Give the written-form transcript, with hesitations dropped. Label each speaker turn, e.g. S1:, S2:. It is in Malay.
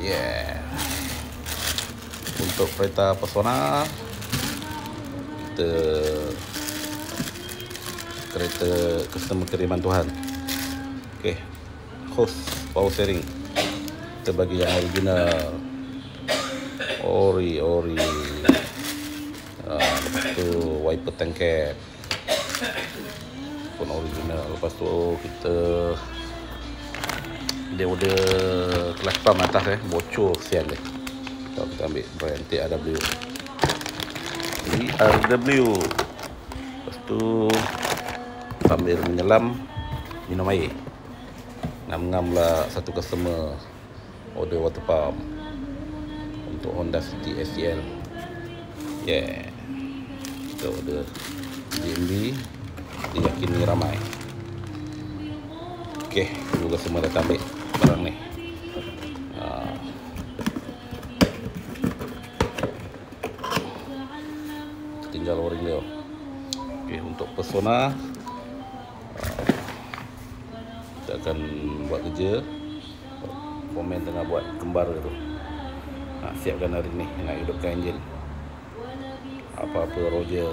S1: Yeah. Untuk kereta Persona, kita kereta customer kiriman Tuhan. Okey, host power steering kita bagi yang original, ori. Lepas tu wiper tank cap pun original. Lepas tu kita dia order kelas pump atas bocor kesian dia. Kalau kita ambil brand TRW. Lepas tu sambil menyelam minum air. Ngam-ngam lah satu customer order water pump untuk Honda City SCL. Yeah, kita order DMB, diyakini ramai. Okey, semoga semua datang ambil barang ni. Tinggal o-ring dia. Okey, untuk Persona kita akan buat kerja. Komen tengah buat kembar tu. Siapkan hari ni nak hidupkan enjin. Apa-apa Roger.